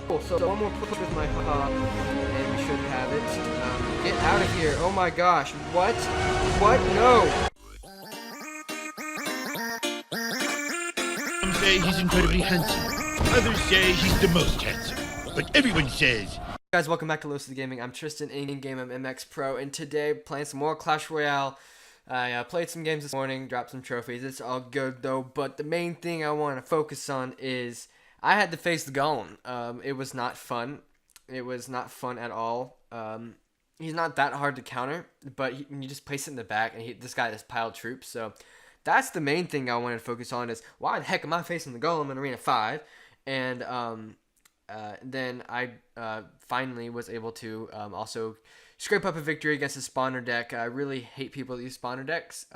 Cool, so one more push with my hop, and we should have it. Get out of here. Oh my gosh. What? What? No. Some say he's incredibly handsome. Others say he's the most handsome. But everyone says... Hey guys, welcome back to LowestLeagueGaming. I'm Tristan, in-game I'm MX Pro, and today playing some more Clash Royale. I played some games this morning, dropped some trophies. It's all good though, but the main thing I want to focus on is I had to face the golem. It was not fun. It was not fun at all. He's not that hard to counter, but you just place it in the back, and this guy just piled troops. So that's the main thing I wanted to focus on is why the heck am I facing the golem in Arena 5? And then I finally was able to also scrape up a victory against a spawner deck. I really hate people that use spawner decks.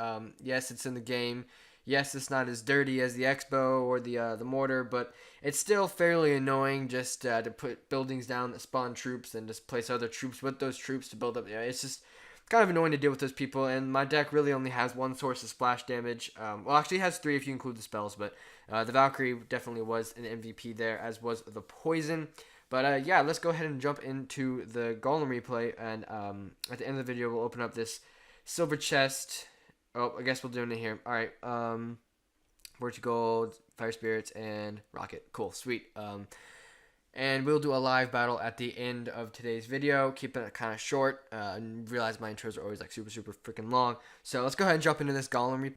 Yes, it's in the game. Yes, it's not as dirty as the Expo or the mortar, but it's still fairly annoying just to put buildings down that spawn troops and just place other troops with those troops to build up. Yeah, it's just kind of annoying to deal with those people, and my deck really only has one source of splash damage. Well, actually it has three if you include the spells, but the Valkyrie definitely was an MVP there, as was the Poison. But yeah, let's go ahead and jump into the Golem replay, and at the end of the video we'll open up this silver chest. Oh, I guess we'll do it in here. Alright, Virtue Gold, Fire Spirits, and Rocket. Cool, sweet. And we'll do a live battle at the end of today's video, keeping it kind of short. And realize my intros are always like super freaking long. So let's go ahead and jump into this Golem replay.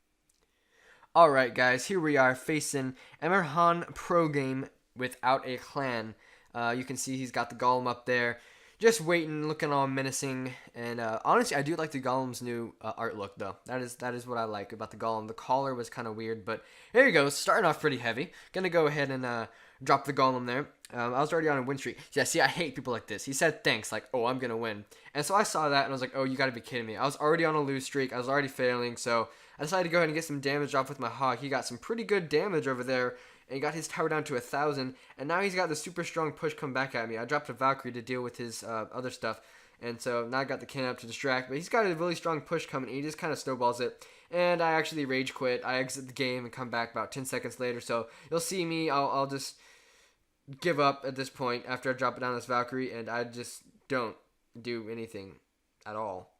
Alright guys, here we are facing Emerhan Pro Game without a clan. You can see he's got the Golem up there, just waiting, looking all menacing. And honestly, I do like the Golem's new art look, though. That is what I like about the Golem. The collar was kind of weird, but there you go. Starting off pretty heavy. Gonna go ahead and drop the Golem there. I was already on a win streak. Yeah, see, I hate people like this. He said thanks, like, oh, I'm gonna win. And so I saw that, and I was like, oh, you gotta be kidding me. I was already on a lose streak. I was already failing, so I decided to go ahead and get some damage off with my Hawk. He got some pretty good damage over there, and he got his tower down to 1,000, and now he's got the super strong push come back at me. I dropped a Valkyrie to deal with his other stuff, and so now I got the cannon up to distract, but he's got a really strong push coming, and he just kind of snowballs it, and I actually rage quit. I exit the game and come back about 10 seconds later, so you'll see me, I'll just give up at this point after I drop it down this Valkyrie, and I just don't do anything at all,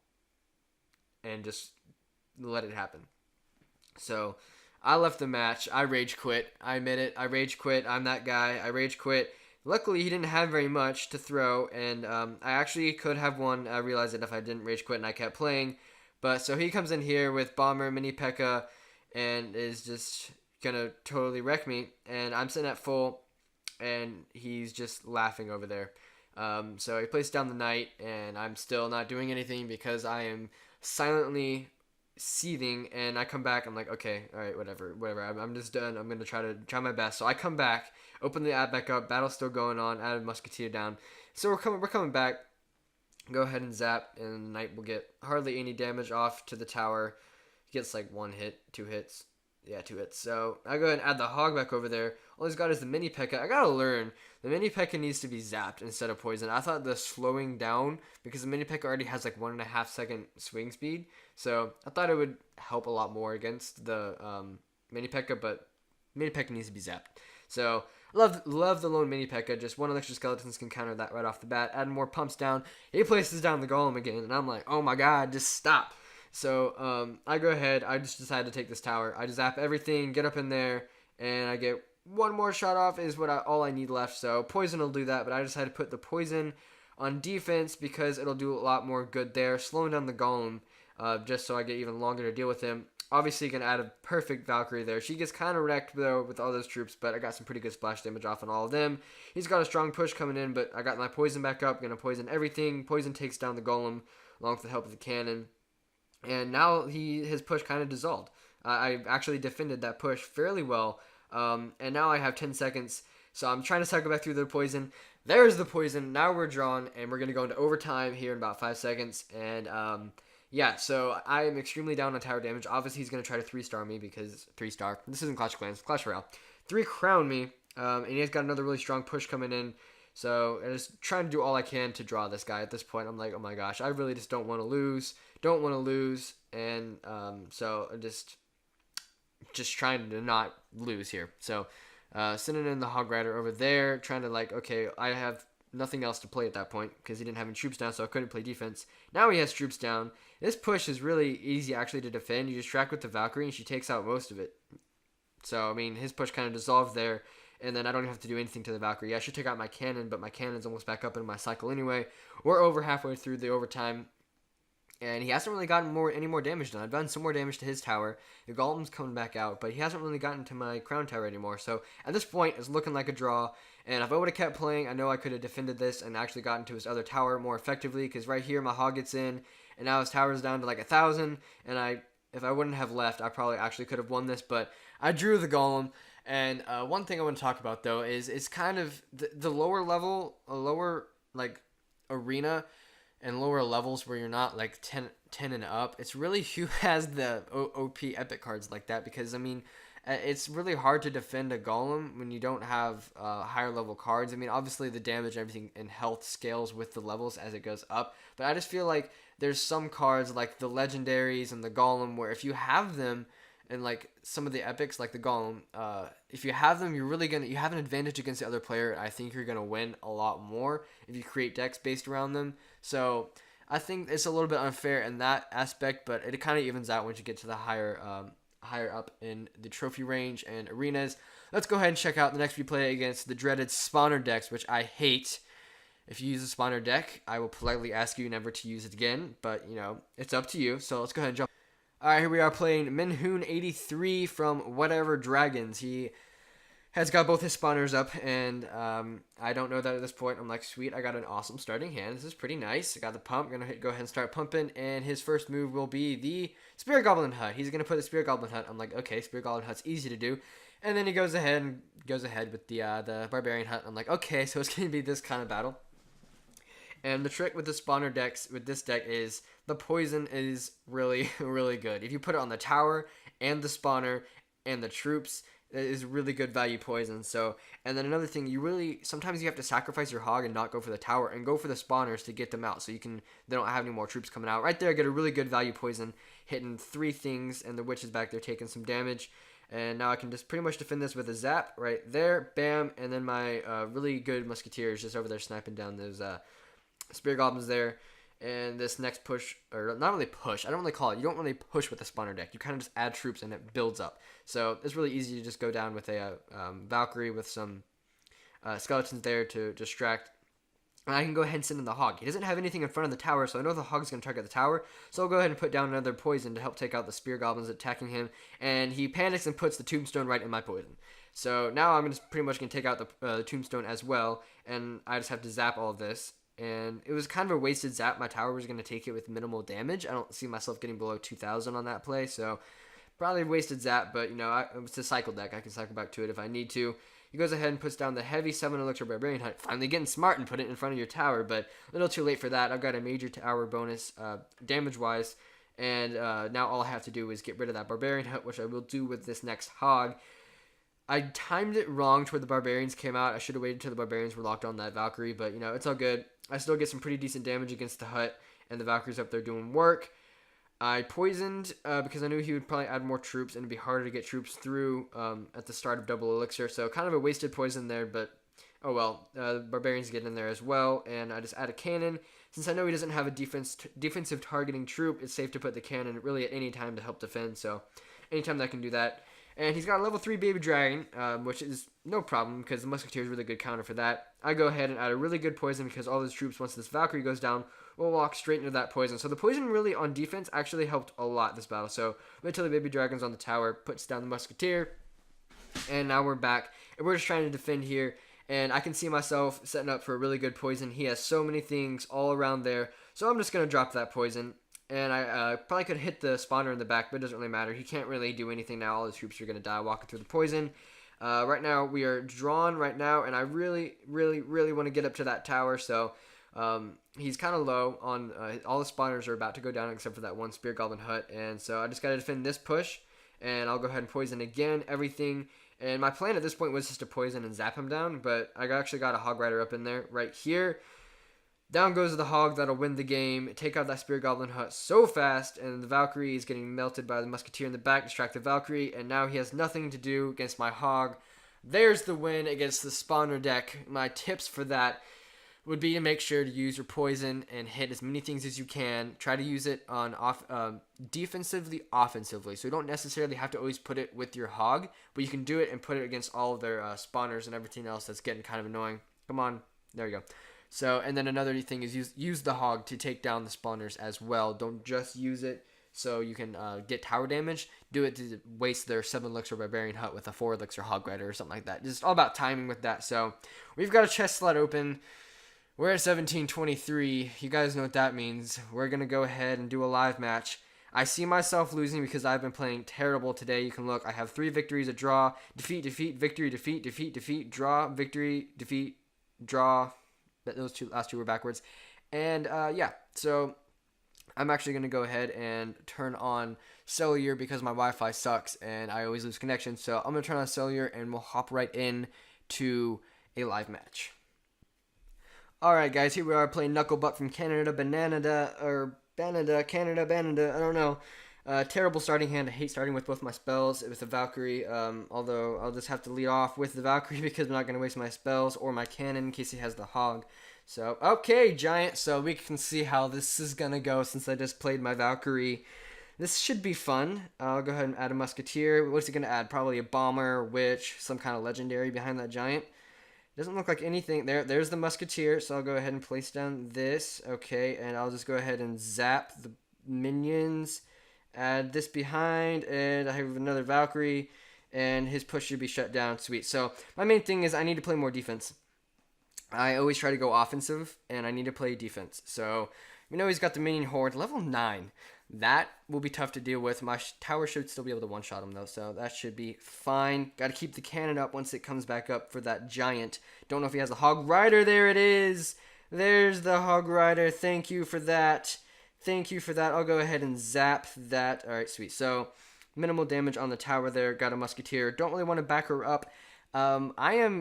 and just let it happen. So I left the match. I rage quit. I admit it. I rage quit. I'm that guy. I rage quit. Luckily, he didn't have very much to throw, and I actually could have won. I realized it if I didn't rage quit and I kept playing. But so he comes in here with Bomber, Mini P.E.K.K.A, and is just gonna totally wreck me. And I'm sitting at full, and he's just laughing over there. So he plays down the Knight, and I'm still not doing anything because I am silently seething, and I come back. I'm like, okay, all right, whatever. I'm just done. I'm gonna try my best. So I come back, open the ad back up. Battle's still going on. Added Musketeer down. So we're coming back. Go ahead and zap, and the Knight will get hardly any damage off to the tower. He gets like 1 hit, 2 hits. Yeah, 2 hits. So I go ahead and add the Hog back over there. All he's got is the Mini P.E.K.K.A. I gotta learn. The Mini P.E.K.K.A. needs to be zapped instead of poison. I thought the slowing down, because the Mini P.E.K.K.A. already has like 1.5 second swing speed. So I thought it would help a lot more against the Mini P.E.K.K.A. But Mini P.E.K.K.A. needs to be zapped. So love the lone Mini P.E.K.K.A. Just one extra skeletons can counter that right off the bat. Add more pumps down. He places down the Golem again, and I'm like, oh my god, just stop. So I go ahead. I just decided to take this tower. I just zap everything, get up in there, and I get one more shot off is all I need left. So Poison will do that, but I decided to put the Poison on defense because it'll do a lot more good there, slowing down the Golem, just so I get even longer to deal with him. Obviously, you can add a perfect Valkyrie there. She gets kind of wrecked, though, with all those troops, but I got some pretty good splash damage off on all of them. He's got a strong push coming in, but I got my Poison back up. Going to poison everything. Poison takes down the Golem, along with the help of the cannon. And now his push kind of dissolved. I actually defended that push fairly well. And now I have 10 seconds. So I'm trying to cycle back through the Poison. There's the Poison. Now we're drawn, and we're going to go into overtime here in about 5 seconds. And yeah, so I am extremely down on tower damage. Obviously, he's going to try to 3-star me because 3-star. This isn't Clash of Clans, Clash Royale. 3-crown me, and he's got another really strong push coming in. So I'm just trying to do all I can to draw this guy. At this point, I'm like, oh my gosh, I really just don't want to lose. And so I'm just trying to not lose here. So sending in the Hog Rider over there, trying to like, okay, I have nothing else to play at that point because he didn't have any troops down, so I couldn't play defense. Now he has troops down. This push is really easy actually to defend. You distract with the Valkyrie and she takes out most of it. So, I mean, his push kind of dissolved there, and then I don't have to do anything to the Valkyrie. Yeah, I should take out my cannon, but my cannon's almost back up in my cycle anyway. We're over halfway through the overtime, and he hasn't really gotten any more damage done. I've done some more damage to his tower. The golem's coming back out, but he hasn't really gotten to my crown tower anymore. So, at this point, it's looking like a draw. And if I would have kept playing, I know I could have defended this and actually gotten to his other tower more effectively. Because right here, my hog gets in, and now his tower's down to like 1,000. And if I wouldn't have left, I probably actually could have won this. But I drew the golem. And one thing I want to talk about, though, is it's kind of the lower level, lower like arena and lower levels where you're not like 10 and up. It's really who has the OP epic cards like that. Because, I mean, it's really hard to defend a golem when you don't have higher level cards. I mean, obviously the damage and everything and health scales with the levels as it goes up, but I just feel like there's some cards like the legendaries and the golem where if you have them and like some of the epics like the golem, if you have them, you have an advantage against the other player. I think you're gonna win a lot more if you create decks based around them. So I think it's a little bit unfair in that aspect, but it kind of evens out once you get to the higher up in the trophy range and arenas. Let's go ahead and check out the next we play against the dreaded spawner decks, which I hate. If you use a spawner deck, I will politely ask you never to use it again, but you know, it's up to you. So let's go ahead and jump. Alright, here we are playing Minhoon83 from Whatever Dragons. He has got both his spawners up, and I don't know that at this point. I'm like, sweet, I got an awesome starting hand. This is pretty nice. I got the pump. I'm going to go ahead and start pumping, and his first move will be the Spirit Goblin Hut. He's going to put the Spirit Goblin Hut. I'm like, okay, Spirit Goblin Hut's easy to do. And then he goes ahead with the Barbarian Hut. I'm like, okay, so it's going to be this kind of battle. And the trick with the spawner decks, with this deck, is the poison is really, really good. If you put it on the tower and the spawner and the troops, it is really good value poison. So, and then another thing, sometimes you have to sacrifice your hog and not go for the tower and go for the spawners to get them out, so they don't have any more troops coming out. Right there, I get a really good value poison, hitting 3 things, and the witch is back there taking some damage. And now I can just pretty much defend this with a zap right there, bam, and then my really good musketeer is just over there sniping down those Spirit Goblins there. And this next push, or not really push, I don't really call it. You don't really push with a spawner deck. You kind of just add troops and it builds up. So it's really easy to just go down with a Valkyrie with some skeletons there to distract. And I can go ahead and send in the hog. He doesn't have anything in front of the tower, so I know the hog's going to target the tower. So I'll go ahead and put down another poison to help take out the Spear Goblins attacking him. And he panics and puts the tombstone right in my poison. So now I'm just pretty much going to take out the tombstone as well. And I just have to zap all of this. And it was kind of a wasted zap. My tower was going to take it with minimal damage. I don't see myself getting below 2,000 on that play, so probably a wasted zap, but you know, it's a cycle deck. I can cycle back to it if I need to. He goes ahead and puts down the heavy 7 Elixir Barbarian Hut. Finally getting smart and put it in front of your tower, but a little too late for that. I've got a major tower bonus damage-wise, and now all I have to do is get rid of that Barbarian Hut, which I will do with this next hog. I timed it wrong to where the Barbarians came out. I should have waited until the Barbarians were locked on that Valkyrie, but you know, it's all good. I still get some pretty decent damage against the hut, and the Valkyrie's up there doing work. I poisoned because I knew he would probably add more troops, and it'd be harder to get troops through at the start of double elixir. So kind of a wasted poison there, but oh well. The Barbarians get in there as well, and I just add a cannon. Since I know he doesn't have a defensive targeting troop, it's safe to put the cannon really at any time to help defend. So anytime that I can do that. And he's got a level 3 Baby Dragon, which is no problem because the Musketeer is a really good counter for that. I go ahead and add a really good poison because all those troops, once this Valkyrie goes down, will walk straight into that poison. So the poison really on defense actually helped a lot this battle. So wait till the Baby Dragon's on the tower, puts down the Musketeer, and now we're back. And we're just trying to defend here. And I can see myself setting up for a really good poison. He has so many things all around there. So I'm just going to drop that poison. And I probably could hit the spawner in the back, but it doesn't really matter. He can't really do anything now. All his troops are going to die walking through the poison. Right now, we are drawn right now, and I really, really, really want to get up to that tower. So he's kind of low on all the spawners are about to go down except for that one Spear Goblin Hut. And so I just got to defend this push, and I'll go ahead and poison again, everything. And my plan at this point was just to poison and zap him down, but I actually got a Hog Rider up in there right here. Down goes the hog. That'll win the game. Take out that Spear Goblin Hut so fast, and the Valkyrie is getting melted by the Musketeer in the back. Distract the Valkyrie, and now he has nothing to do against my hog. there's the win against the spawner deck. My tips for that would be to make sure to use your poison and hit as many things as you can. Try to use it on defensively, offensively. So you don't necessarily have to always put it with your hog, but you can do it and put it against all of their spawners and everything else that's getting kind of annoying. Come on, there you go. So, and then another thing is use the hog to take down the spawners as well. Don't just use it so you can get tower damage. Do it to waste their 7 elixir barbarian hut with a 4 elixir hog rider or something like that. Just all about timing with that. So we've got a chest slot open. We're at 1723. You guys know what that means. We're going to go ahead and do a live match. I see myself losing because I've been playing terrible today. You can look. I have 3 victories, a draw, defeat, defeat, victory, defeat, defeat, defeat, draw, victory, defeat, draw. Those last two were backwards. And yeah, so I'm actually going to go ahead and turn on cellular because my Wi-Fi sucks and I always lose connection. So I'm going to turn on cellular and we'll hop right in to a live match. Alright guys, here we are playing Knucklebutt from Canada, Canada, I don't know. Terrible starting hand. I hate starting with both my spells with the Valkyrie, although I'll just have to lead off with the Valkyrie because I'm not going to waste my spells or my cannon in case he has the hog. So, okay, Giant, so we can see how this is going to go since I just played my Valkyrie. This should be fun. I'll go ahead and add a Musketeer. What's he going to add? Probably a Bomber, Witch, some kind of legendary behind that Giant. Doesn't look like anything. There's the Musketeer, so I'll go ahead and place down this. Okay, and I'll just go ahead and zap the minions. Add this behind, and I have another Valkyrie, and his push should be shut down. Sweet. So my main thing is I need to play more defense. I always try to go offensive, and I need to play defense. So we know he's got the minion horde, level 9. That will be tough to deal with. My tower should still be able to one-shot him, though, so that should be fine. Got to keep the cannon up once it comes back up for that Giant. Don't know if he has a Hog Rider. There it is. There's the Hog Rider. Thank you for that. Thank you for that. I'll go ahead and zap that. All right, sweet. So minimal damage on the tower there. Got a Musketeer. Don't really want to back her up.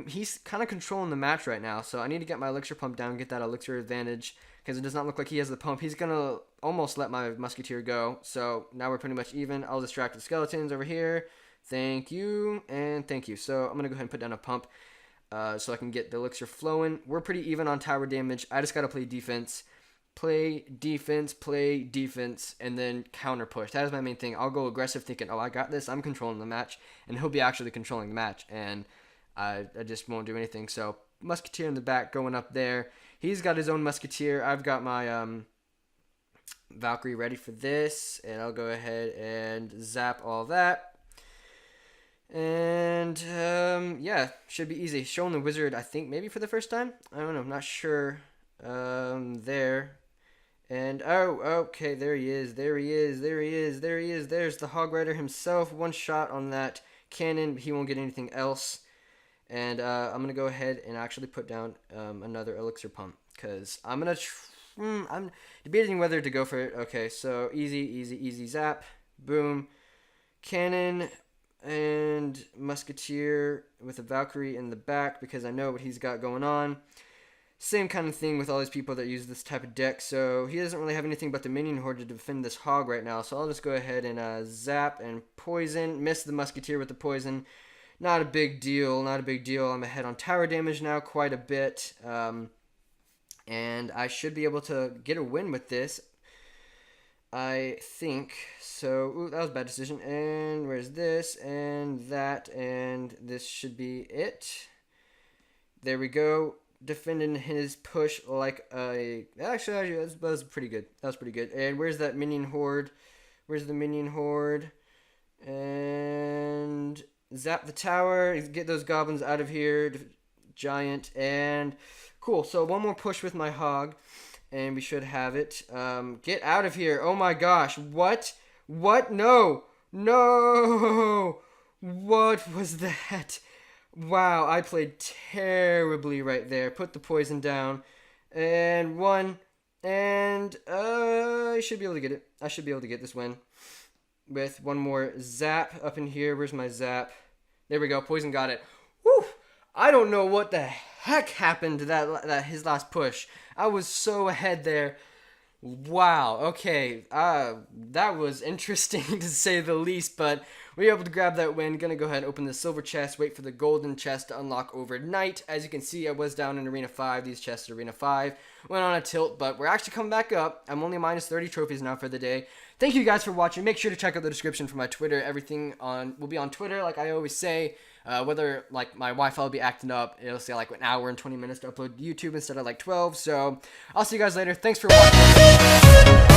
He's kind of controlling the match right now, so I need to get my elixir pump down, get that elixir advantage, because it does not look like he has the pump. He's going to almost let my Musketeer go, so now we're pretty much even. I'll distract the skeletons over here. Thank you, and thank you. So I'm going to go ahead and put down a pump so I can get the elixir flowing. We're pretty even on tower damage. I just got to play defense. Play defense, and then counter push. That is my main thing. I'll go aggressive thinking, oh, I got this. I'm controlling the match, and he'll be actually controlling the match, and I just won't do anything. So Musketeer in the back going up there. He's got his own Musketeer. I've got my Valkyrie ready for this, and I'll go ahead and zap all that. And yeah, should be easy. Showing the wizard, I think maybe for the first time. I don't know. I'm not sure. There. And, oh, okay, there he is, there's the Hog Rider himself, one shot on that cannon, he won't get anything else, and, I'm gonna go ahead and actually put down, another elixir pump, because I'm debating whether to go for it. Okay, so, easy zap, boom, cannon, and Musketeer with a Valkyrie in the back, because I know what he's got going on. Same kind of thing with all these people that use this type of deck. So he doesn't really have anything but the minion horde to defend this hog right now. So I'll just go ahead and zap and poison. Miss the Musketeer with the poison. Not a big deal. I'm ahead on tower damage now quite a bit. And I should be able to get a win with this, I think. So, ooh, that was a bad decision. And where's this? And that. And this should be it. There we go. Defending his push like a... Actually, that was pretty good. And where's that minion horde? Where's the minion horde? And zap the tower. Get those goblins out of here. Giant. And cool. So one more push with my hog. And we should have it. Get out of here. Oh my gosh. What? No. What was that? Wow, I played terribly right there. Put the poison down. And one. And I should be able to get it. I should be able to get this win. With one more zap up in here. Where's my zap? There we go. Poison got it. Whew. I don't know what the heck happened to that his last push. I was so ahead there. Wow. Okay. That was interesting to say the least, but we were able to grab that win. Gonna go ahead and open the silver chest, wait for the golden chest to unlock overnight. As you can see, I was down in Arena 5. These chests are Arena 5. Went on a tilt, but we're actually coming back up. I'm only minus 30 trophies now for the day. Thank you guys for watching. Make sure to check out the description for my Twitter. Everything will be on Twitter, like I always say. Whether like my Wi-Fi will be acting up, it'll say like an hour and 20 minutes to upload to YouTube instead of like 12. So I'll see you guys later. Thanks for watching.